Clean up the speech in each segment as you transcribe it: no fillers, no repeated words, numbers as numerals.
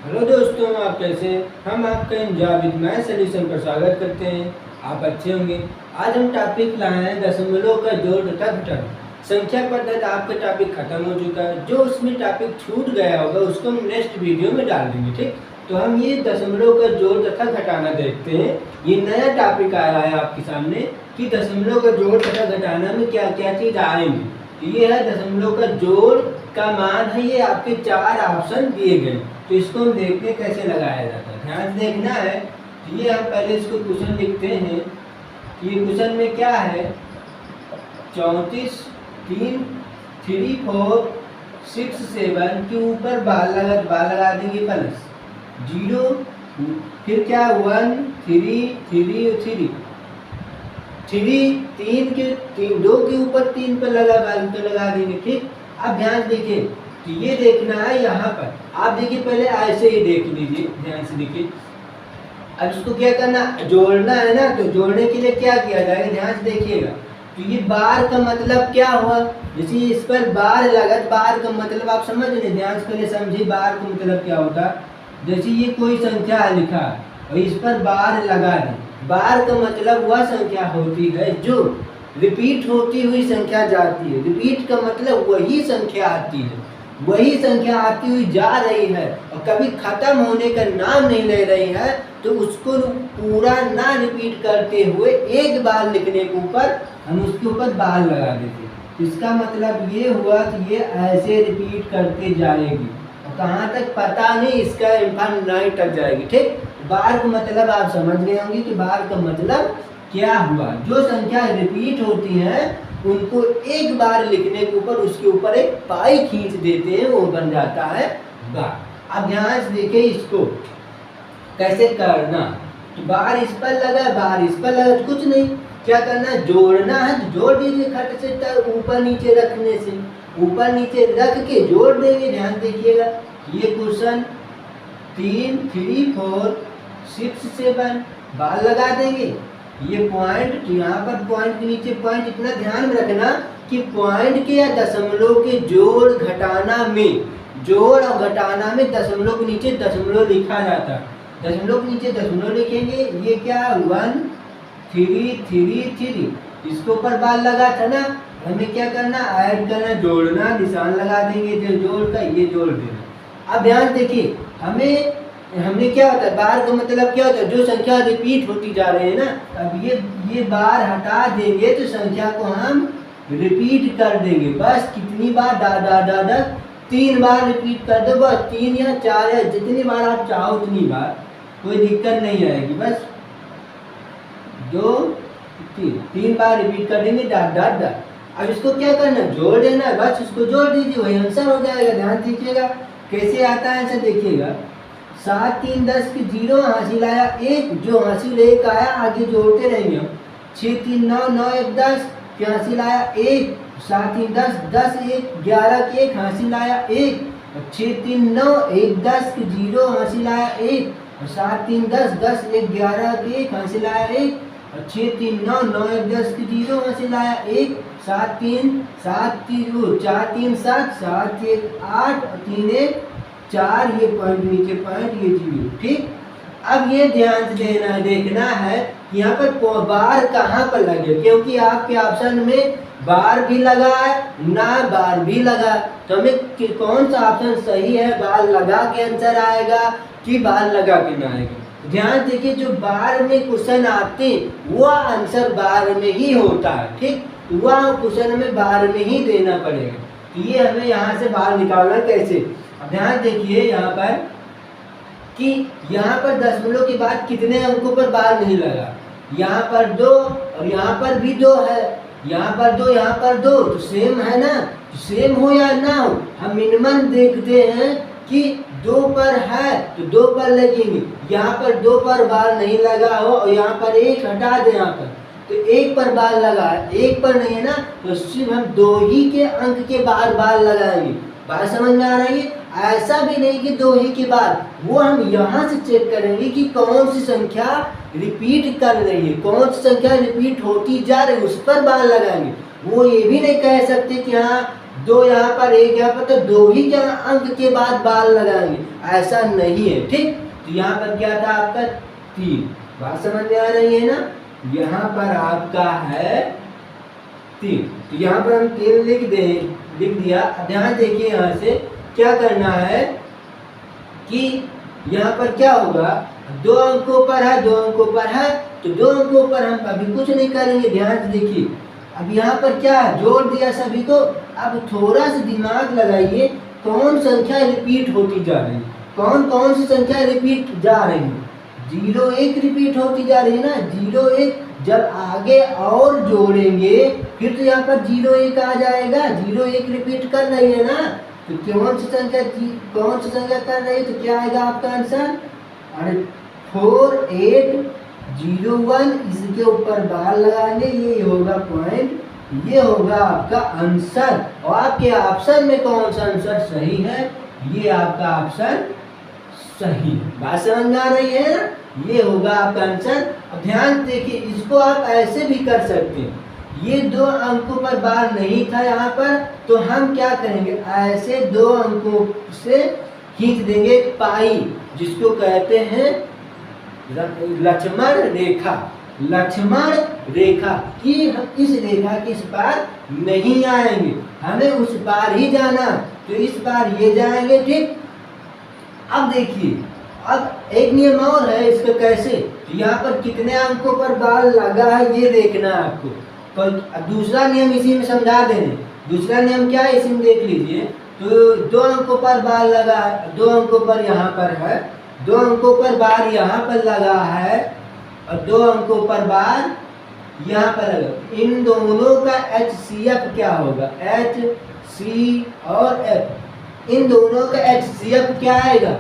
Hello दोस्तों, आप कैसे हैं? हम आपका जावेद मैथ सॉल्यूशन पर स्वागत करते हैं। आप अच्छे होंगे। आज हम टॉपिक लाए हैं दशमलव का जोड़ तथा घटाना। संख्या पद्धति आपका टॉपिक खत्म हो चुका है। जो उसमें टॉपिक छूट गया होगा उसको हम नेक्स्ट वीडियो में डाल देंगे, ठीक। तो हम ये दशमलव का जोड़ तथा घटाना देखते हैं। ये नया टॉपिक आया है आपके सामने कि दशमलव का जोड़ तथा घटाना में क्या क्या चीज आएंगी। ये है दशमलव का जोड़ का मान है। ये आपके 4 ऑप्शन दिए गए, तो इसको हम देखते हैं कैसे लगाया जाता है। ध्यान से देखना है। तो ये हम पहले इसको क्वेश्चन लिखते हैं। ये क्वेश्चन में क्या है, 34 3 3 4 6 7 के ऊपर बाल लगा देंगे प्लस 0, फिर क्या 1 3 3 3 3 के 2 के ऊपर 3 पर लगा बाल तो लगा देंगे, ठीक। अब ध्यान देखिए, तो ये देखना है यहाँ पर। आप देखिए पहले ऐसे ही देख लीजिए, ध्यान से देखिए। अब इसको क्या करना, जोड़ना है ना, तो जोड़ने के लिए क्या किया जाएगा, ध्यान से देखिएगा। तो ये बार का मतलब क्या हुआ, जैसे इस पर बार लगा, बार का मतलब आप समझ रहे, ध्यान से पहले समझिए बार का मतलब क्या होता है। जैसे ये कोई संख्या लिखा है और इस पर बार लगा दें। बार का मतलब वह संख्या होती है जो रिपीट होती हुई संख्या जाती है। रिपीट का मतलब वही संख्या आती है, वही संख्या आती हुई जा रही है और कभी खत्म होने का नाम नहीं ले रही है, तो उसको पूरा ना रिपीट करते हुए एक बार लिखने के ऊपर हम उसके ऊपर बार लगा देते। इसका मतलब ये हुआ कि ये ऐसे रिपीट करते जाएगी और कहाँ तक पता नहीं, इसका इम्फान नहीं तक जाएगी, ठीक। बार का मतलब आप समझ गए होंगे कि बार का मतलब क्या हुआ। जो संख्या रिपीट होती है उनको एक बार लिखने के ऊपर उसके ऊपर एक पाई खींच देते हैं, वो बन जाता है बार। अब ध्यान से देखिए इसको कैसे करना। तो बार इस पर लगा, बार इस पर लगा, कुछ नहीं, क्या करना, जोड़ना है तो जोड़ दीजिए। खट से ऊपर नीचे रखने से ऊपर नीचे रख के जोड़ देंगे। ध्यान देखिएगा, ये क्वेश्चन 3 3 4 6 7 बार लगा देंगे। ये पॉइंट, यहाँ पर पॉइंट के नीचे पॉइंट, इतना ध्यान में रखना कि पॉइंट के या दशमलव के जोड़ घटाना में, जोड़ और घटाना में दशमलव के नीचे दशमलव लिखा जाता है। दशमलव के नीचे दशमलव लिखेंगे। ये क्या 1 3 3 3, इसके ऊपर बाल लगा था ना, हमें क्या करना, ऐड करना, जोड़ना, निशान लगा देंगे जो जोड़ का, ये जोड़ देना। अब ध्यान देखिए, हमने क्या होता है, बार का मतलब क्या होता है, जो संख्या रिपीट होती जा रही है ना। अब ये बार हटा देंगे तो संख्या को हम रिपीट कर देंगे। बस कितनी बार, डा डा डा डा 3 बार रिपीट कर दो, बस 3 या 4 या जितनी बार आप चाहो उतनी बार, कोई दिक्कत नहीं आएगी। बस 2 3 बार रिपीट कर देंगे, डा डा डा। अब इसको क्या करना, जोड़ देना है, बस इसको जोड़ दीजिए, वही आंसर हो जाएगा। ध्यान दीजिएगा कैसे आता है आंसर, देखिएगा। 7 3 10 के 0 हासिल आया 1, जो हासिल 1 आया आगे जोड़ते रहेंगे हम। 6 3 9 9 1 10 के हासिल आया 1, 7 3 10 10 1 11 के 1 हासिल आया 1, 6 3 9 1 10 के 0 हासिल आया 1, 7 3 10 10 1 11 के 1 हासिल आया 1, 6 3 9 9 1 10 के 0 हासिल आया 1, 7 3 7 3 4 3 7 7 1 8 3 1 4, ये पॉइंट नीचे पॉइंट, ये 0, ठीक। अब ये ध्यान से देखना है कि यहाँ पर बार कहाँ पर लगे, क्योंकि आपके ऑप्शन में बार भी लगा है ना बार भी लगा, तो हमें कौन सा ऑप्शन सही है, बार लगा के आंसर आएगा कि बार लगा के ना आएगा। ध्यान देखिए, जो बार में क्वेश्चन आते वह आंसर बार में ही होता है, ठीक। वह क्वेश्चन हमें बार में ही देना पड़ेगा। ये हमें यहाँ से बाहर निकालना कैसे, ध्यान देखिए यहाँ पर कि यहाँ पर दशमलव के बाद कितने अंकों पर बार नहीं लगा, यहाँ पर 2 और यहाँ पर भी 2 है, यहाँ पर 2 यहाँ पर 2, तो सेम है ना, तो सेम हो या ना हो, हम मिनिमम देखते हैं कि 2 पर है तो 2 पर लगेंगे। यहाँ पर 2 पर बार नहीं लगा हो और यहाँ पर 1 हटा दे, यहाँ पर तो 1 पर बार लगा है, 1 पर नहीं है ना, तो सिर्फ हम 2 ही के अंक के बार लगाएंगे। बात समझ में आ रही है। ऐसा भी नहीं कि 2 ही के बाद, वो हम यहाँ से चेक करेंगे कि कौन सी संख्या रिपीट कर रही है, कौन सी संख्या रिपीट होती जा रही है, उस पर बार लगाएंगे। वो ये भी नहीं कह सकते कि हाँ दो यहाँ पर एक यहाँ पर, तो दो ही क्या अंक के बाद बाल लगाएंगे, ऐसा नहीं है। ठीक, तो यहाँ पर क्या था आपका 3, बात समझ में आ रही है ना। यहाँ पर आपका है 3, तो यहाँ पर हम 3 लिख दिया। ध्यान देखिए यहाँ से क्या करना है कि यहाँ पर क्या होगा, 2 अंकों पर है, 2 अंकों पर है, तो 2 अंकों पर हम अभी कुछ नहीं करेंगे। ध्यान से देखिए, अब यहाँ पर क्या है, जोड़ दिया सभी को। अब थोड़ा सा दिमाग लगाइए, कौन संख्या रिपीट होती जा रही है, कौन कौन सी संख्या रिपीट जा रही है। 0 1 रिपीट होती जा रही है ना, 0 1। जब आगे और जोड़ेंगे फिर तो यहाँ पर 0 1 आ जाएगा, 0 1 रिपीट कर रही है ना, तो कौन सी संख्या कर रही है, तो क्या आएगा आपका आंसर, अरे 4 8 0 1, इसके ऊपर बाल लगाएंगे, ये होगा पॉइंट, ये होगा आपका आंसर। और आपके ऑप्शन में कौन सा आंसर सही है, ये आपका ऑप्शन सही, बात समझ में आ रही है ना, ये होगा आपका आंसर। अब ध्यान देखिए, इसको आप ऐसे भी कर सकते हैं, ये 2 अंकों पर बार नहीं था यहाँ पर, तो हम क्या करेंगे, ऐसे 2 अंकों से खींच देंगे पाई, जिसको कहते हैं लक्ष्मण रेखा। लक्ष्मण रेखा कि हम इस रेखा के इस पार नहीं आएंगे, हमें उस पार ही जाना, तो इस पार ये जाएंगे। ठीक, अब देखिए, अब एक नियम और है इसका, कैसे, तो यहाँ पर कितने अंकों पर बाल लगा है ये देखना है आपको। तो दूसरा नियम इसी में समझा देंगे। दूसरा नियम क्या है, इसी में देख लीजिए। तो 2 अंकों पर बाल लगा है, 2 अंकों पर यहाँ पर है, 2 अंकों पर बार यहाँ पर लगा है, और 2 अंकों पर बार यहाँ पर लगा। इन दोनों का HCF क्या होगा, HC और F, इन दोनों का HCF क्या आएगा,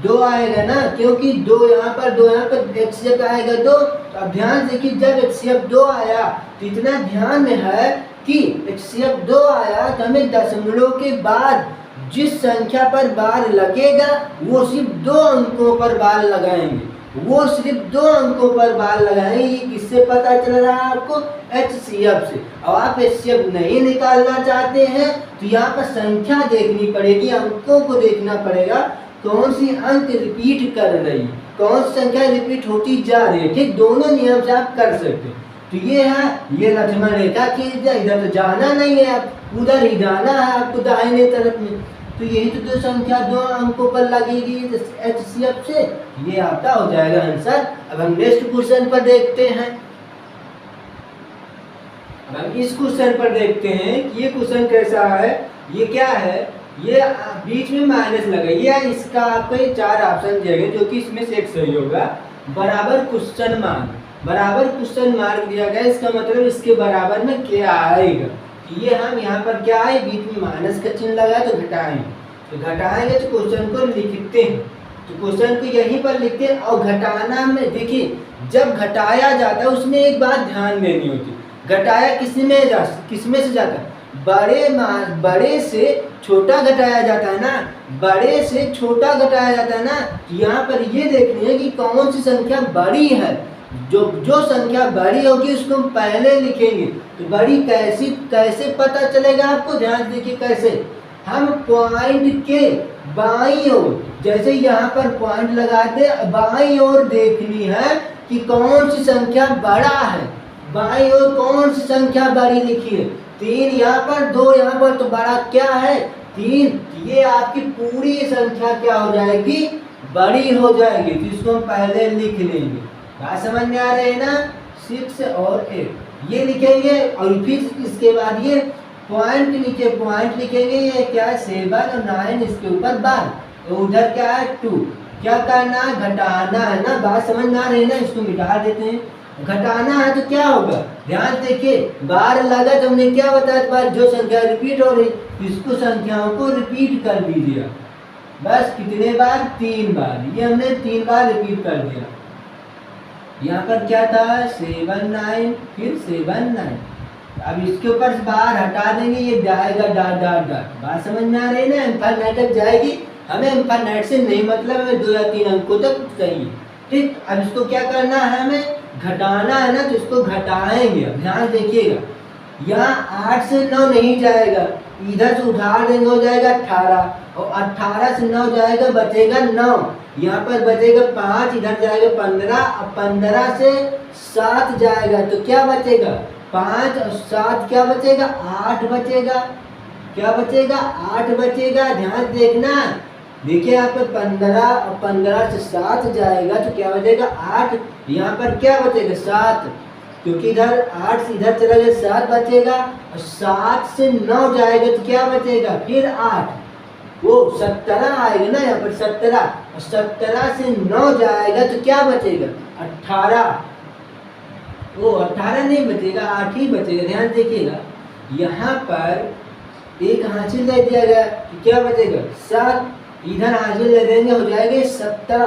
2 आएगा ना, क्योंकि 2 यहाँ पर 2 यहाँ पर, HCF आएगा 2। तो अब ध्यान से कि जब HCF 2 आया, तो इतना ध्यान में है कि HCF 2 आया, तो हमें दशमलव के बाद जिस संख्या पर बार लगेगा वो सिर्फ 2 अंकों पर बार लगाएंगे, वो सिर्फ 2 अंकों पर बार लगाएंगे। ये किससे पता चल रहा है आपको, HCF से। और आप HCF नहीं निकालना चाहते हैं तो यहाँ पर संख्या देखनी पड़ेगी, अंकों को देखना पड़ेगा, कौन सी अंक रिपीट कर रही है, कौन सी संख्या रिपीट होती जा रही है। ठीक, दोनों नियम से आप कर सकते हैं। तो ये है, ये लक्ष्मण रेखा की, इधर तो जाना नहीं है, आप उधर ही जाना है आपको, दाहिने तरफ में। तो यही तो 2 संख्या 2 अंकों पर लगेगी HCF से, ये आपका हो जाएगा आंसर। अब हम नेक्स्ट क्वेश्चन पर देखते हैं। अब हम इस क्वेश्चन पर देखते हैं कि ये क्वेश्चन कैसा है। ये क्या है, ये बीच में माइनस लगा, ये इसका आपको 4 ऑप्शन दिए गए, जो कि इसमें से एक सही होगा। बराबर क्वेश्चन मार्क, बराबर क्वेश्चन मार्क दिया गया, इसका मतलब इसके बराबर में क्या आएगा। ये हम यहाँ पर क्या है, बीच में माइनस का चिन्ह लगा है, तो घटाएंगे, तो घटाएंगे तो क्वेश्चन को लिखते हैं, तो क्वेश्चन को यहीं पर लिखते हैं। और घटाना में देखिए, जब घटाया जाता है उसमें एक बात ध्यान देनी होती है, घटाया किसमें से जाता है, बड़े से छोटा घटाया जाता है ना, बड़े से छोटा घटाया जाता है ना। यहाँ पर ये देखनी है कि कौन सी संख्या बड़ी है, जो संख्या बड़ी होगी उसको हम पहले लिखेंगे। तो बड़ी कैसे पता चलेगा आपको, ध्यान देखिए कैसे, हम पॉइंट के बाईं ओर, जैसे यहाँ पर पॉइंट लगाते, बाईं ओर देखनी है कि कौन सी संख्या बड़ा है, बाईं ओर कौन सी संख्या बड़ी लिखी है, 3 यहाँ पर, 2 यहाँ पर, तो बड़ा क्या है 3। ये आपकी पूरी संख्या क्या हो जाएगी, बड़ी हो जाएगी, तो इसको हम पहले लिख लेंगे। बात समझ में आ रही है ना, 6 और 8 ये लिखेंगे, और फिर इसके बाद ये पॉइंट के नीचे पॉइंट लिखेंगे, ये क्या है 7 और 9, इसके ऊपर 12, तो उधर क्या है 2। क्या करना है, घटाना है ना, बात समझ में आ रही है ना, इसको मिटा देते हैं। घटाना है तो क्या होगा, ध्यान देखिए, बार लगा तो हमने क्या बताया, बार जो संख्या रिपीट हो रही, इसको संख्याओं को रिपीट कर भी दिया, बस कितने बार, 3 बार, ये हमने 3 बार रिपीट कर दिया। यहाँ पर क्या था 7 9, फिर 7 9, अब इसके ऊपर बार हटा देंगे, ये जाएगा डॉट डॉट डॉट। बात समझ में आ रही है ना, इनफाइनाइट तक जाएगी, हमें इनफाइनाइट से नहीं मतलब, हमें 2 या 3 अंकों तक चाहिए। ठीक, अब इसको क्या करना है, हमें घटाना है ना, तो इसको घटाएंगे। अब ध्यान देखिएगा, यहाँ 8 से 9 नहीं जाएगा, इधर से उधार देंगे हो जाएगा 18 और 18 से 9 जाएगा बचेगा 9, यहाँ पर बचेगा 5, इधर जाएगा 15 और 15 से 7 जाएगा तो क्या बचेगा 5 और 7 क्या बचेगा 8 बचेगा। क्या बचेगा 8 बचेगा। ध्यान देखना, देखिए यहाँ पर 15 और 15 से 7 जाएगा तो क्या बचेगा 8, यहाँ पर क्या बचेगा 7, क्योंकि इधर 8 से इधर चला गया 7 बचेगा और 7 से 9 जाएगा तो क्या बचेगा फिर 8, वो 17 आएगा ना यहाँ पर 17 और 17 से 9 जाएगा तो क्या बचेगा 18, वो 18 नहीं बचेगा 8 ही बचेगा। ध्यान देखिएगा यहाँ पर एक हासिल दे दिया गया तो क्या बचेगा 7, इधर हासिल दे देंगे हो जाएगा 17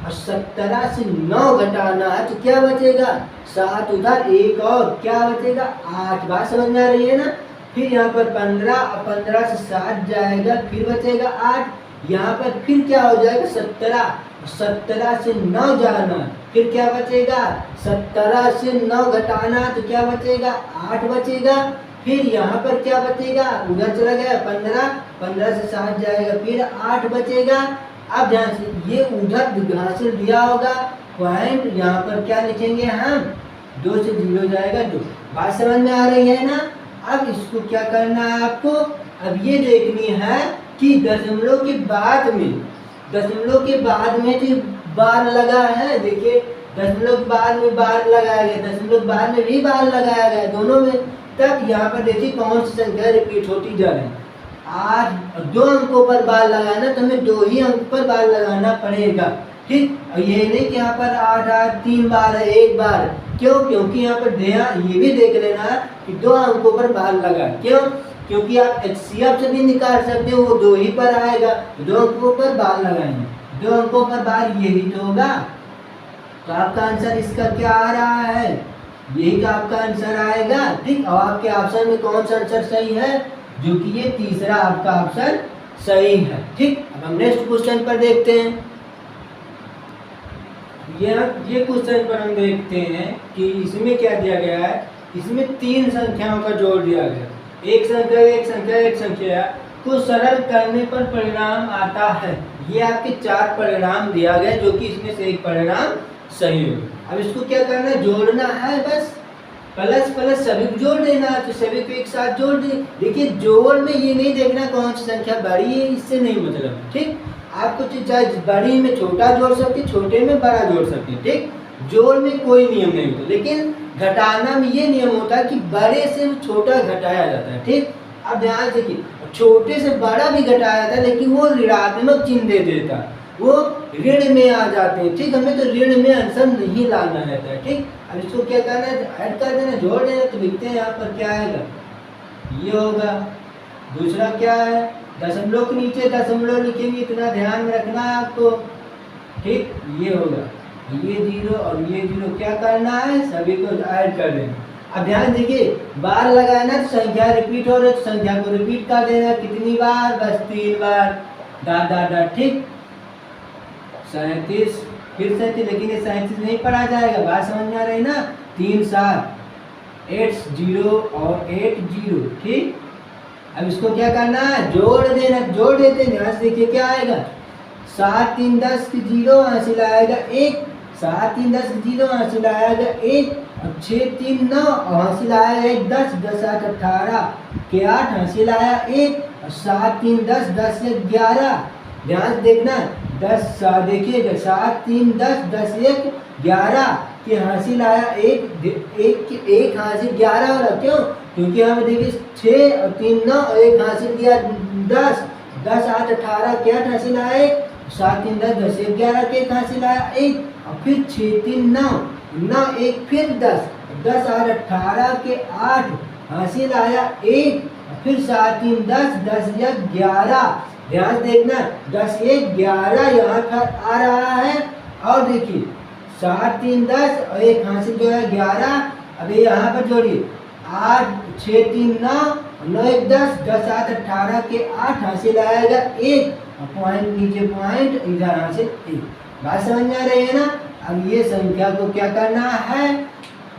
और 17 से 9 घटाना है तो क्या बचेगा 7, उधर एक और क्या बचेगा 8। बात समझ में आ रही है ना। फिर यहाँ पर 15 और 15 से 7 जाएगा फिर बचेगा 8, यहाँ पर फिर क्या हो जाएगा 17, 17 से 9 जाना फिर क्या बचेगा 17 से 9 घटाना तो क्या बचेगा 8 बचेगा। फिर यहाँ पर क्या बचेगा उधर चला गया 15, 15 से 7 जाएगा फिर 8 बचेगा। अब ध्यान से ये उधर हासिल दिया होगा पॉइंट, यहाँ पर क्या लिखेंगे हम 2 से 0 जाएगा 2। बात समझ में आ रही है ना। अब इसको क्या करना है आपको, अब ये देखनी है कि दशमलव के बाद में जो बार लगा है, देखिए दशमलव के बाद में बार लगाया गया, दशमलव के बाद में भी बार लगाया गया दोनों में, तब यहाँ पर देखिए कौन सी संख्या रिपीट होती जा रही है। 8 2 अंकों पर बार लगाना तो हमें 2 ही अंक पर बार लगाना पड़ेगा, ठीक। और ये नहीं कि यहाँ पर 8 8 3 बार है 1 बार, क्यों, क्योंकि यहाँ पर ध्यान ये भी देख लेना कि 2 अंकों पर बार लगा, क्यों, क्योंकि आप HCF से भी निकाल सकते हो, वो 2 ही पर आएगा, 2 अंकों पर बार लगाएंगे, 2 अंकों पर बार यही तो होगा। तो आपका आंसर इसका क्या आ रहा है, यही का आपका आंसर आएगा, ठीक। और आपके ऑप्शन में कौन सा आंसर सही है, जो कि ये तीसरा आपका ऑप्शन सही है, ठीक। अब हम नेक्स्ट क्वेश्चन पर देखते हैं। ये क्वेश्चन पर हम देखते हैं कि इसमें क्या दिया गया है, इसमें 3 संख्याओं का जोड़ दिया गया, एक संख्या को सरल करने पर परिणाम आता है। ये आपके 4 परिणाम दिया गया जो कि इसमें से एक परिणाम सही हो। अब इसको क्या करना है, जोड़ना है, बस प्लस प्लस सभी को जोड़ देना है, तो सभी को एक साथ जोड़ दे। देखिए जोड़ में ये नहीं देखना कौन सी संख्या बड़ी है, इससे नहीं मतलब, ठीक। आपको चाहे बड़ी में छोटा जोड़ सकते, छोटे में बड़ा जोड़ सकते, ठीक। जोड़ में कोई नियम नहीं होता, लेकिन घटाना में ये नियम होता है कि बड़े से छोटा घटाया जाता है, ठीक। अब ध्यान से कि छोटे से बड़ा भी घटाया जाता है, लेकिन वो ऋणात्मक चिन्ह दे देता है, वो ऋण में आ जाते हैं, ठीक। हमें तो ऋण में आंसर नहीं लाना रहता है, ठीक। अब इसको क्या करना है, ऐड कर देना, जोड़ देना, तो लिखते हैं यहाँ पर क्या आएगा, ये होगा। दूसरा क्या है, दशमलव के नीचे दशमलव लिखेंगे, इतना ध्यान में रखना है आपको, ठीक। ये होगा, ये 0 और ये 0 क्या करना है, सभी को ऐड कर देना। अब ध्यान देखिए बार लगाना तो संख्या रिपीट हो रही है, तो संख्या को रिपीट कर देना, कितनी बार, बस 3 बार, डॉट, ठीक। 37 फिर 37, लेकिन ये 37 नहीं पढ़ा जाएगा, बात समझ में आ रही ना। 3 7 8 0 और 8 0, ठीक। अब इसको क्या करना है, जोड़ देना, जोड़ देते हैं। यहाँ से देखिए क्या आएगा, 7 3 10 0 हासिल आएगा 1, 7 3 10 0 हासिल आएगा 1, और 6 3 9 हासिल आया 1 10, 10 8 18 के 8 हासिल आया 1, और 7 3 10 10 1 11। ध्यान से देखना, 10 देखिएगा 7 3 10 10 1 11 के हासिल आया 1 हासिल 11 वाला, क्यों, क्योंकि हमें देखिए 6 और 3 9 और 1 हासिल किया 10, 10 8 18 के 8 हासिल आया 1, 7 3 10 10 1 11 के 1 हासिल आया 1, और फिर 6 3 9 9 1 फिर 10 10 8 18 के 8 हासिल आया 1, और फिर 7 3 10 10 1 11। ध्यान देखना, 10 1 11 यहाँ पर आ रहा है, और देखिए 7 3 10 और 1 हासिल जो है 11। अब ये यहाँ पर जोड़िए 8 6 3 9 9 1 10 10 8 18 के 8 हासिल आएगा 1, और पॉइंट नीचे पॉइंट, इधर हासिल 1। बात समझ में आ रही है ना। अब ये संख्या को क्या करना है,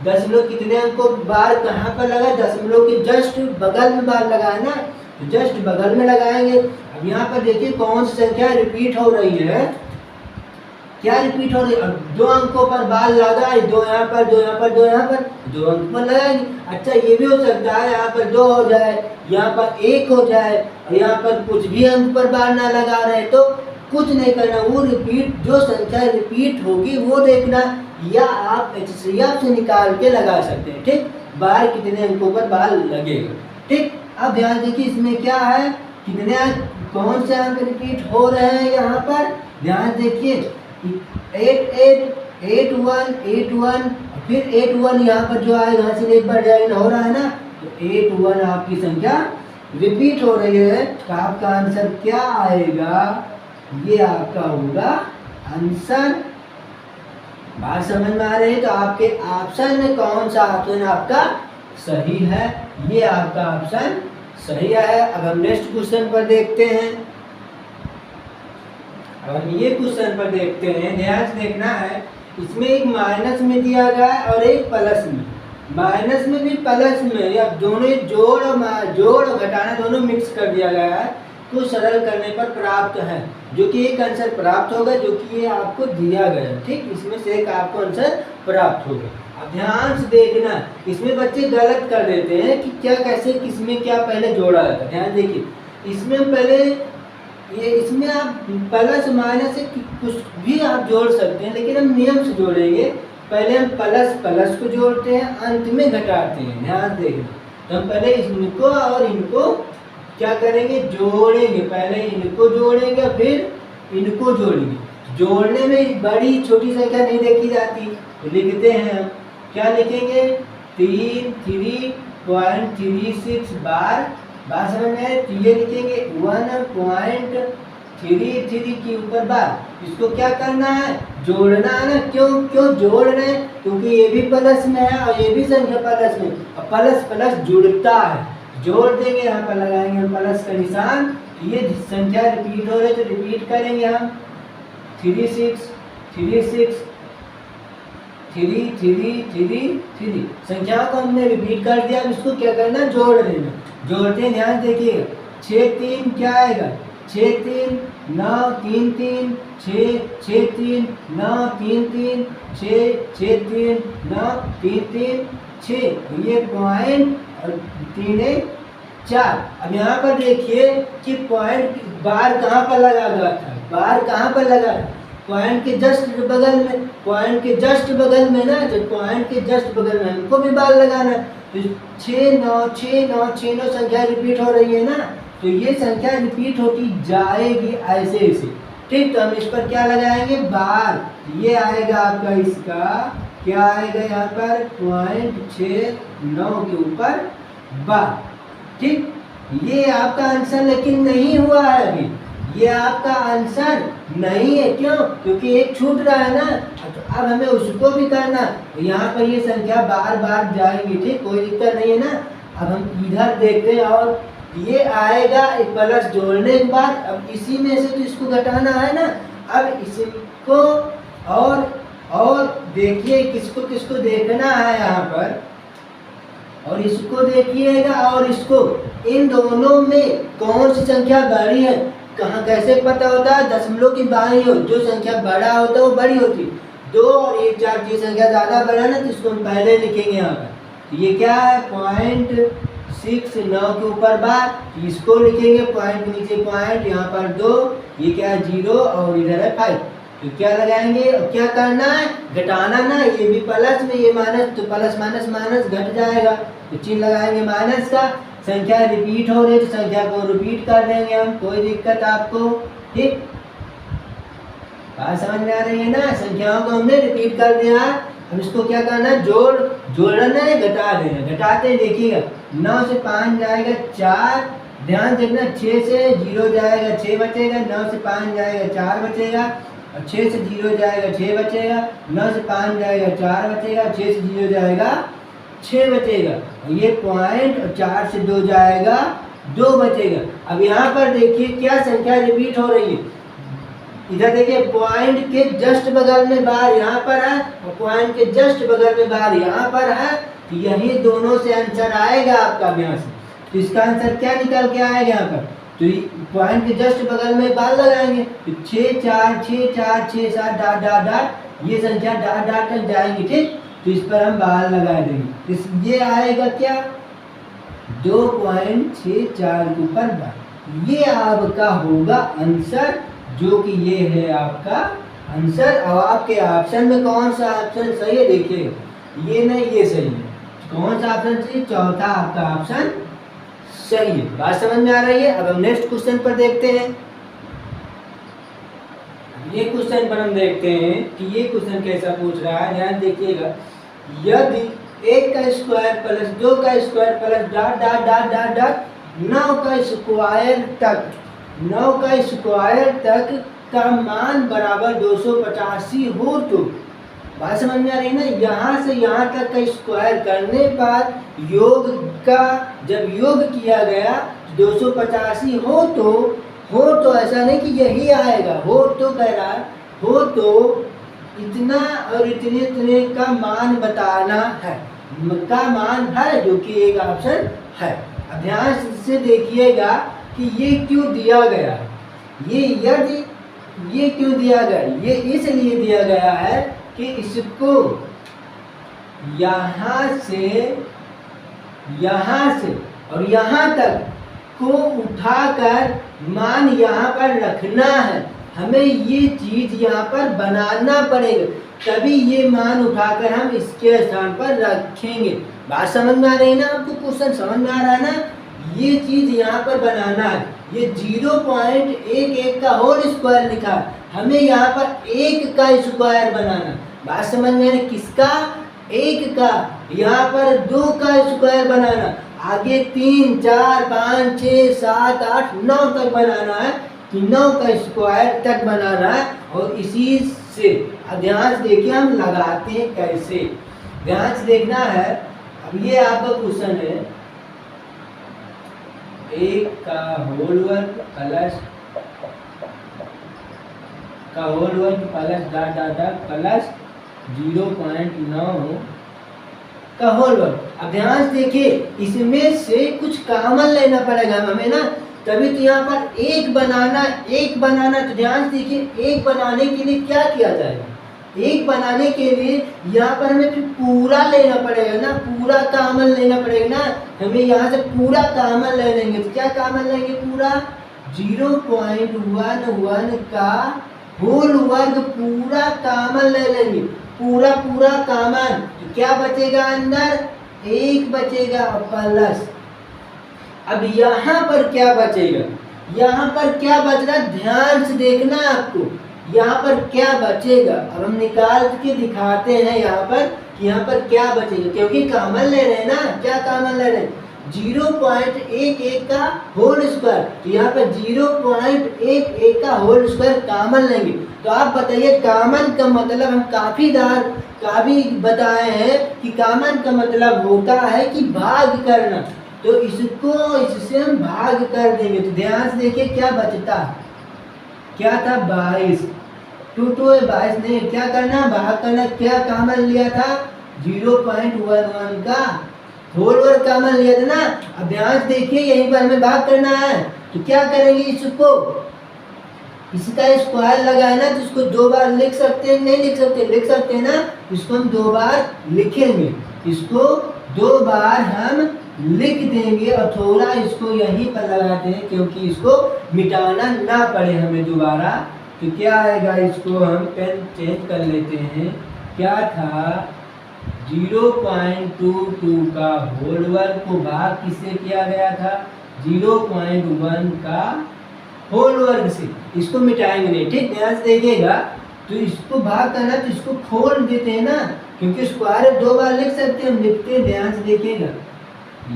दशमलव कितने अंकों बार कहाँ पर लगा, दशमलव के जस्ट बगल में बार लगा है ना, तो जस्ट बगल में लगाएंगे। अब यहाँ पर देखिए कौन सी संख्या रिपीट हो रही है, क्या रिपीट हो रही है, 2 अंकों पर बार लगा है, 2 यहाँ पर 2 यहाँ पर 2 यहाँ पर 2 अंक पर लगाएंगे। अच्छा ये भी हो सकता है यहाँ पर 2 हो जाए, यहाँ पर 1 हो जाए, और यहाँ पर कुछ भी अंक पर बार ना लगा रहे, तो कुछ नहीं करना, वो रिपीट जो संख्या रिपीट होगी वो देखना, या आप HCF से निकाल के लगा सकते हैं। ठीक, बार कितने अंकों पर बार लगेगा। ठीक, अब ध्यान देखिए इसमें क्या है, कितने कौन से अंक रिपीट हो रहे हैं यहाँ पर, ध्यान देखिए 8 8 8 1 8 1, फिर 8 1 यहाँ पर जो आएगा यहाँ से एक बार ज्वाइन हो रहा है ना, तो 8 1 आपकी संख्या रिपीट हो रही है। तो आपका आंसर क्या आएगा, ये आपका होगा आंसर। बात समझ में आ रही है, तो आपके ऑप्शन में कौन सा ऑप्शन आपका सही है, ये आपका ऑप्शन सही है। अब हम नेक्स्ट क्वेश्चन पर देखते हैं। अब हम ये क्वेश्चन पर देखते हैं, ध्यान से देखना है, इसमें एक माइनस में दिया गया है और एक प्लस में, माइनस में भी प्लस में, या दोनों जोड़ और घटाना दोनों मिक्स कर दिया गया है, तो सरल करने पर प्राप्त है, जो कि एक आंसर प्राप्त होगा, जो कि ये आपको दिया गया। ठीक, इसमें से एक आपको आंसर प्राप्त होगा। अब ध्यान से देखना, इसमें बच्चे गलत कर देते हैं कि क्या कैसे किसमें क्या पहले जोड़ा जाता है। ध्यान देखिए, इसमें पहले ये इसमें आप प्लस माइनस से कुछ भी आप जोड़ सकते हैं, लेकिन हम नियम से जोड़ेंगे। पहले हम प्लस प्लस को जोड़ते हैं, अंत में घटाते हैं। ध्यान देखना, तो हम पहले इनको और इनको क्या करेंगे, जोड़ेंगे, पहले इनको जोड़ेंगे फिर इनको जोड़ेंगे। जोड़ने में बड़ी छोटी संख्या नहीं देखी जाती, तो लिखते हैं हम, क्या लिखेंगे, 3.36 बार समझ में आए, तो ये लिखेंगे 1.33 के ऊपर बार। इसको क्या करना है, जोड़ना है ना। क्यों जोड़ रहे हैं, क्योंकि ये भी प्लस में है और ये भी संख्या प्लस में, और प्लस प्लस जुड़ता है, जोड़ देंगे, यहाँ पर लगाएंगे हम प्लस का निशान। ये संख्या रिपीट हो रही है, तो रिपीट करेंगे हम 36 36 3 3 3 3 संख्याओं को हमने रिपीट कर दिया। अब इसको क्या करना, जोड़ देना। जोड़ते हैं, ध्यान देखिएगा, 6 3 क्या आएगा, 6 3 9 3 3 6 6 3 9 3 3 6 6 3 9 3 3 6, ये पॉइंट और 3 4। अब यहाँ पर देखिए कि पॉइंट बार कहाँ पर लगा हुआ था, बार कहाँ पर लगा, पॉइंट के जस्ट बगल में, पॉइंट के जस्ट बगल में ना, तो पॉइंट के जस्ट बगल में हमको भी बार लगाना। तो 6 9 6 9 6 9 संख्या रिपीट हो रही है ना, तो ये संख्या रिपीट होती जाएगी ऐसे ऐसे। ठीक, तो हम इस पर क्या लगाएंगे, बार। ये आएगा आपका, इसका क्या आएगा यहाँ पर, 0.69 के ऊपर बार। ठीक, ये आपका आंसर लेकिन नहीं हुआ है अभी, ये आपका आंसर नहीं है। क्यों, क्योंकि एक छूट रहा है ना, तो अब हमें उसको भी करना। यहाँ पर ये संख्या बार बार जाएगी। ठीक, कोई दिक्कत नहीं है ना। अब हम इधर देखते हैं, और ये आएगा एक प्लस जोड़ने के बाद, अब इसी में से तो इसको घटाना है ना। अब इसको और देखिए किसको किसको देखना है यहाँ पर, और इसको देखिएगा, और इसको, इन दोनों में कौन सी संख्या बड़ी है। कहाँ कैसे पता होता है, दशमलव की बाई हो, जो संख्या बड़ा होता है वो बड़ी होती है। 2 और 1 4 की संख्या ज़्यादा बड़ा ना, तो इसको हम पहले लिखेंगे यहाँ पर। तो ये क्या है, 0.69 के ऊपर बार, इसको लिखेंगे, पॉइंट के नीचे पॉइंट, यहाँ पर 2, ये क्या है 0 और इधर है 5। तो क्या लगाएंगे, और क्या करना है, घटाना ना। ये भी प्लस में, ये माइनस, तो प्लस माइनस माइनस घट जाएगा, तो चिन्ह लगाएंगे माइनस का। संख्या रिपीट हो रही है, तो संख्या को रिपीट कर देंगे हम, कोई दिक्कत आपको। ठीक, बात समझ में आ रही है ना, संख्याओं को हमने रिपीट कर दिया। अब इसको क्या करना है, जोड़ना है, घटा देना। घटाते हैं, देखिएगा, 9 से 5 जाएगा 4, ध्यान देखना, 6 से 0 जाएगा 6 बचेगा, 9 से 5 जाएगा 4 बचेगा, और 6 से 0 जाएगा 6 बचेगा, 9 से 5 जाएगा 4 बचेगा, 6 से 0 जाएगा 6 बचेगा, और ये पॉइंट, और 4 से 2 जाएगा 2 बचेगा। अब यहाँ पर देखिए क्या संख्या रिपीट हो रही है, इधर देखिए पॉइंट के जस्ट बगल में बार यहाँ पर है और पॉइंट के जस्ट बगल में बार यहाँ पर है, तो यही दोनों से आंसर आएगा आपका अभ्यास। तो इसका आंसर क्या निकल के आएगा यहाँ पर, तो पॉइंट के जस्ट बगल में बार लगाएंगे तो 6 4 6 4 6 7 डॉट डॉट डॉट ये संख्या डॉट डॉट तक जाएंगी। ठीक, तो इस पर हम बार लगा देंगे, तो ये आएगा क्या 2.64 के ऊपर बार। ये आपका होगा आंसर, जो कि ये है आपका आंसर। और आपके ऑप्शन में कौन सा ऑप्शन सही है देखिए, ये नहीं ये सही है, कौन सा ऑप्शन सही, चौथा आपका ऑप्शन सही है। बात समझ में आ रही है। अब हम नेक्स्ट क्वेश्चन पर देखते हैं। ये क्वेश्चन पर हम देखते हैं कि ये क्वेश्चन कैसा पूछ रहा है, ध्यान देखिएगा। यदि 1 का स्क्वायर प्लस 2 का square plus dot dot dot dot dot 9 का स्क्वायर तक का मान बराबर 285 हो, तो बात समझ में आ रही है ना। यहाँ से यहाँ तक का स्क्वायर करने पर योग का जब योग किया गया 285 हो तो ऐसा नहीं कि यही आएगा, हो तो कह रहा है, हो तो इतना और इतने इतने का मान बताना है, का मान है, जो कि एक ऑप्शन है। अब ध्यान से देखिएगा कि ये क्यों दिया गया है, ये क्यों दिया गया, ये इसलिए दिया गया है कि इसको यहाँ से और यहाँ तक को उठाकर मान यहाँ पर रखना है। हमें ये चीज यहाँ पर बनाना पड़ेगा, तभी ये मान उठाकर हम इसके स्थान पर रखेंगे। बात समझ में आ रही है ना आपको, क्वेश्चन समझ में आ रहा है ना। ये चीज यहाँ पर बनाना है, ये 0.11 का होल स्क्वायर लिखा है, हमें यहाँ पर 1 का स्क्वायर बनाना। बात समझ में आ रही, किसका, 1 का, यहाँ पर 2 का स्क्वायर बनाना, आगे 3 4 5 6 7 8 9 तक बनाना है, कि 9 का स्क्वायर तक बनाना है। और इसी से ध्यान से देखिए हम लगाते हैं कैसे, ध्यान से देखना है। अब ये आपका क्वेश्चन है 1 का होल वर्ग plus dot dot dot plus 0.9 का होल वर्ग। अब ध्यान से देखिए, इसमें से कुछ कॉमन लेना पड़ेगा हमें ना, तभी तो यहाँ पर एक बनाना। तो ध्यान से देखिए, एक बनाने के लिए क्या किया जाएगा, एक बनाने के लिए यहाँ पर हमें फिर पूरा लेना पड़ेगा ना, पूरा कॉमन लेना पड़ेगा ना। हमें यहाँ से पूरा कॉमन ले लेंगे, तो क्या कॉमन लेंगे, पूरा 0.11 का होल वर्ग पूरा कॉमन ले लेंगे, पूरा कॉमन। तो क्या बचेगा अंदर, 1 बचेगा प्लस। अब यहाँ पर क्या बचेगा, यहाँ पर क्या बच रहा है, ध्यान से देखना आपको, यहाँ पर क्या बचेगा। अब हम निकाल के दिखाते हैं यहाँ पर कि यहाँ पर क्या बचेगा, क्योंकि कॉमन ले रहे हैं ना। क्या कॉमन ले रहे हैं, 0.11 का होल स्क्वायर, तो यहाँ पर 0.11 का होल स्क्वायर कॉमन लेंगे। तो आप बताइए कॉमन का मतलब, हम काफी बताए हैं कि कॉमन का मतलब होता है कि भाग करना। तो इससे हम भाग कर देंगे। तो ध्यान से देखिए क्या बचता है, क्या था 22, 22 नहीं, क्या करना, भाग करना। क्या कॉमन लिया था, 0.11 का होल वर्ग कॉमन लिया था ना। अब ध्यान से देखिए, यहीं पर हमें भाग करना है, तो क्या करेंगे, इसका स्क्वायर लगाना, तो इसको 2 बार लिख सकते हैं, नहीं लिख सकते, लिख सकते हैं ना। इसको हम 2 बार लिखेंगे, इसको 2 बार हम लिख देंगे और थोड़ा इसको यहीं पर लगाते हैं, क्योंकि इसको मिटाना ना पड़े हमें दोबारा। तो क्या आएगा, इसको हम पेन चेंज कर लेते हैं। क्या था, 0.22 का होल वर्ग को भाग किससे किया गया था, 0.1 का होल वर्ग से। इसको मिटाएंगे नहीं, ठीक, ध्यान से देखिएगा। तो इसको भाग करना, तो इसको खोल देते हैं ना, क्योंकि स्क्वायर 2 बार लिख सकते हैं, हम लिखते हैं। ध्यान से देखिएगा,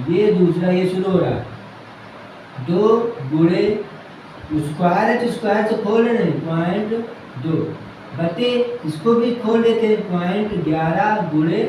ये दूसरा, ये शुरू हो रहा है 2 गुणे स्क्वायर है, तो स्क्वायर से खोल रहे हैं 0.2 बटे, इसको भी खोल देते हैं 0.11 गुणे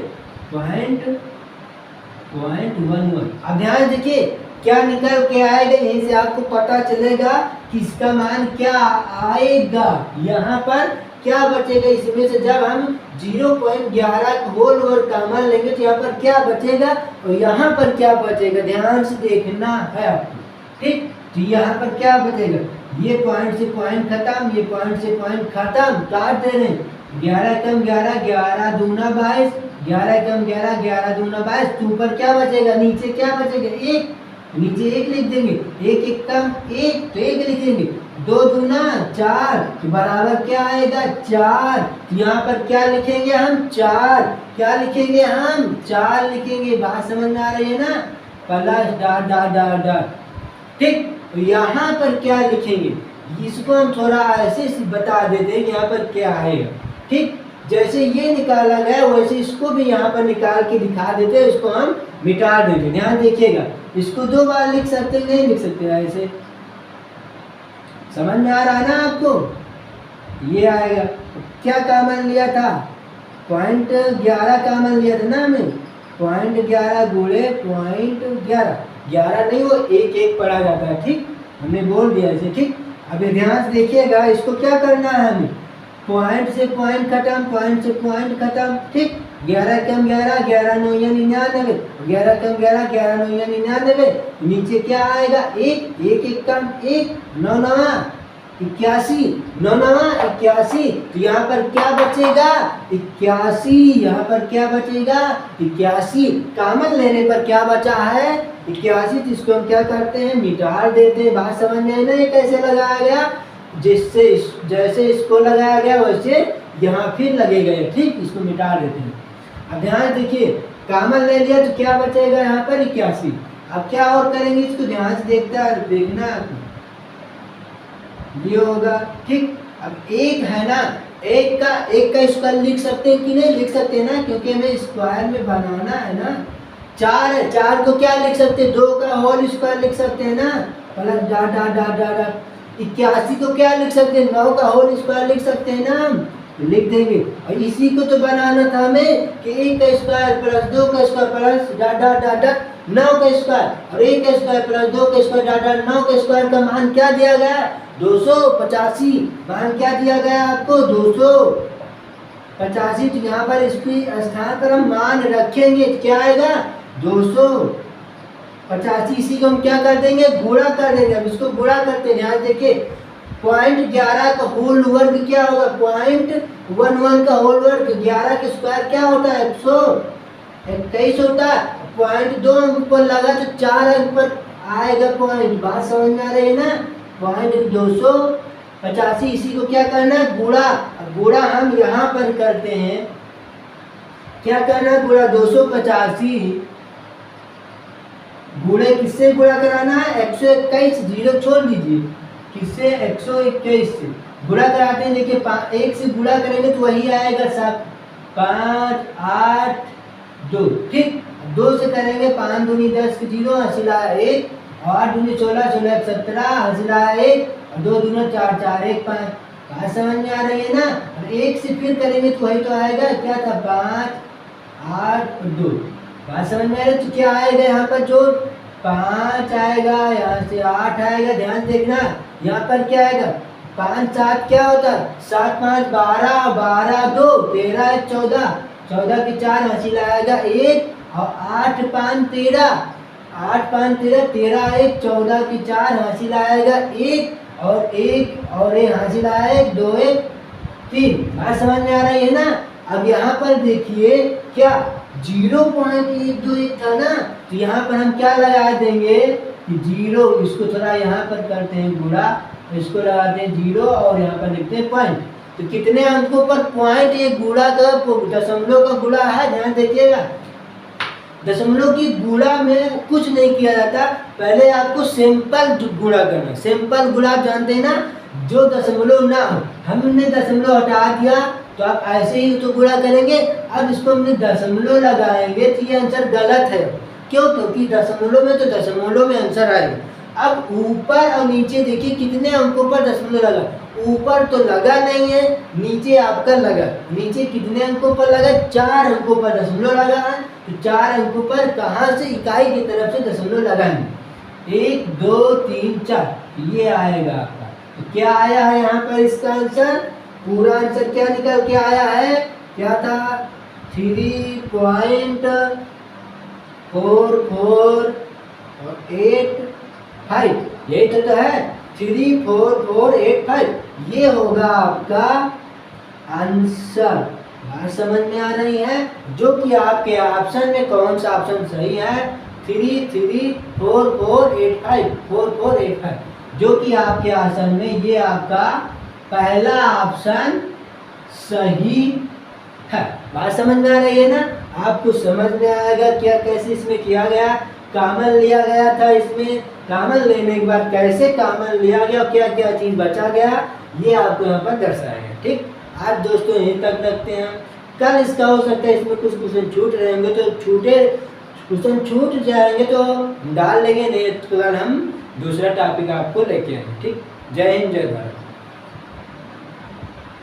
0.11। अब ध्यान देखिए क्या निकल के आएगा, यहीं से आपको पता चलेगा किसका मान क्या आएगा, यहाँ पर क्या बचेगा इसमें से। जब हम 0.11 होल ओवर कॉमन लेंगे तो यहाँ पर क्या बचेगा और यहाँ पर क्या बचेगा, ध्यान से देखना है आपको, ठीक। तो यहाँ पर क्या बचेगा, ये पॉइंट से पॉइंट खत्म, ये पॉइंट से पॉइंट खत्म, काट दे रहे हैं। 11 कम 11, 11 दूना 22, 11 कम 11, 11 दूना 22। तो ऊपर क्या बचेगा, नीचे क्या बचेगा, 1, नीचे 1 लिख देंगे, 1 1 कम 1 तो 1 लिख देंगे। 2 दूना 4 तो बराबर क्या आएगा, 4। तो यहाँ पर क्या लिखेंगे हम, 4। क्या लिखेंगे हम, 4 लिखेंगे। बात समझ में आ रही है ना, plus dot dot dot dot, ठीक। तो यहाँ पर क्या लिखेंगे, इसको हम थोड़ा ऐसे बता देते हैं यहाँ पर क्या आएगा, ठीक। जैसे ये निकाला गया वैसे इसको भी यहाँ पर निकाल के दिखा देते हैं, इसको हम मिटा देंगे। ध्यान देखिएगा, इसको 2 बार लिख सकते नहीं लिख सकते, ऐसे समझ में आ रहा है ना आपको। ये आएगा, क्या कॉमन लिया था, 0.11 कॉमन लिया था ना हमें, 0.11 गुणे 0.11, 11 नहीं वो 1 1 पढ़ा जाता है, ठीक। हमने बोल दिया इसे, ठीक। अभी ध्यान से देखिएगा, इसको क्या करना है हमें, पॉइंट से पॉइंट खत्म, पॉइंट से पॉइंट खत्म, ठीक। 11 कम 11, 11 9 99, 11 कम 11, 11 9 99। नीचे क्या आएगा, 1 1 1 कम 1, 9 9 81, 9 9 81। तो यहाँ पर क्या बचेगा, 81। यहाँ पर क्या बचेगा, 81। कॉमन लेने पर क्या बचा है, 81। तो इसको हम क्या करते हैं, मिटा देते हैं। बात समझ में आई ना, ये कैसे लगाया गया, जिससे जैसे इसको लगाया गया वैसे यहाँ फिर लगेगा, ठीक। इसको मिटा देते हैं। अब ध्यान देखिए, कॉमन ले लिया तो क्या बचेगा यहाँ पर, 81। अब क्या और करेंगे, इसको ध्यान से देखना ये होगा, ठीक। अब 1 है ना, 1 का स्क्वायर लिख सकते हैं कि नहीं लिख सकते ना, क्योंकि हमें स्क्वायर में बनाना है ना। 4 है, 4 को क्या लिख सकते हैं, 2 का होल स्क्वायर लिख सकते हैं ना, plus dot dot dot dot. 81 को क्या लिख सकते हैं, 9 का होल स्क्वायर लिख सकते हैं ना, हम लिख देंगे। और इसी को तो बनाना था हमें कि 1 का स्क्वायर प्लस 2 का square plus dot dot dot dot 9 का स्क्वायर, और 1 का स्क्वायर प्लस 2 का स्क्वायर डॉट डॉट 9 का स्क्वायर का मान क्या दिया गया, 285। मान क्या दिया गया आपको, 285। तो यहाँ पर इसकी स्थान पर हम मान रखेंगे, क्या आएगा, 285। इसी को हम क्या कर देंगे, गुणा कर देंगे। अब इसको गुणा करते हैं, ध्यान देखिए, 0.11 का होल वर्ग क्या होगा, 0.11 का होल वर्ग, 11 के स्क्वायर क्या होता है, 121 होता है। 0.2 अंक पर लगा तो 4 अंक पर आएगा पॉइंट। बात समझ में आ रही है ना, 285। इसी को क्या करना है, गुणा। गुणा हम यहाँ पर करते हैं, क्या करना है, गुणा 285 गुणे किससे गुणा कराना है, 121, 0 छोड़ दीजिए, किससे, 121 से गुणा कराते हैं। देखिए 1 से गुणा करेंगे तो वही आएगा 7 5 8 2, ठीक। 2 से करेंगे, 5 दूनी 10 0 हंसिला 1, 8 दूनी 16 16 17 हंसिला 1, 2 दूना 4 4 1 5। बात समझ में आ रही है ना। अब 1 से फिर करेंगे तो वही तो आएगा, क्या था, 5 8 2। बात समझ में आ रही है। तो क्या आएगा यहाँ पर, जो 5 आएगा, यहाँ से 8 आएगा। ध्यान देखना, यहाँ पर क्या आएगा, 5 7 क्या होता है, 7 5 12 12 2 13 1 14, 14 के 4 हंसी लाएगा 1, और 8 5 13, 8 5 13, 13 1 14 के 4 हंसी लाएगा 1, और 1 और 1 हंसी लाएगा 2 1 3। बात समझ में आ रही है ना। अब यहाँ पर देखिए, क्या 0.121 था ना, तो यहाँ पर हम क्या लगा देंगे कि 0, इसको थोड़ा यहाँ पर करते हैं गुणा, इसको लगाते हैं 0 और यहाँ पर लिखते हैं पॉइंट। तो कितने अंकों पर पॉइंट, ये गुणा का दशमलव का गुणा है। ध्यान देखिएगा, दशमलव की गुणा में कुछ नहीं किया जाता, पहले आपको सिंपल गुणा करना। सिंपल गुणा आप जानते हैं ना, जो दशमलव ना हो, हमने दशमलव हटा दिया तो आप ऐसे ही तो गुणा करेंगे। अब इसको हमने दशमलव लगाएंगे तो ये आंसर गलत है, क्यों, क्योंकि दशमलव में तो दशमलव में आंसर आएगा। अब ऊपर और नीचे देखिए कितने अंकों पर दशमलव लगा, ऊपर तो लगा नहीं है, नीचे आपका लगा। नीचे कितने अंकों पर लगा, 4 अंकों पर दशमलव लगा है। तो 4 अंकों पर कहाँ से, इकाई की तरफ से दशमलव लगाएंगे, 1 2 3 4, ये आएगा आपका। तो क्या आया है यहाँ पर इसका आंसर? पूरा आंसर क्या निकल के आया है? क्या था? 3.4485, यही तो है 34485, ये होगा आपका आंसर। बात समझ में आ रही है? जो कि आपके ऑप्शन में कौन सा ऑप्शन सही है? 334485448, जो कि आपके ऑप्शन में ये आपका पहला ऑप्शन सही है। बात समझ में आ रही है ना? आपको समझ में आएगा क्या कैसे इसमें किया गया, कॉमन लिया गया था इसमें, कॉमन लेने के बाद कैसे कॉमन लिया गया, क्या क्या चीज बचा गया, ये आपको यहाँ पर दर्शाया गया। ठीक, आज दोस्तों यहीं तक रखते हैं। कल इसका हो सकता है इसमें कुछ क्वेश्चन छूट रहेंगे, तो क्वेश्चन छूट जाएंगे तो डाल लेंगे, नहीं तो कल हम दूसरा टॉपिक आपको लेके आएंगे। ठीक, जय हिंद जय भारत।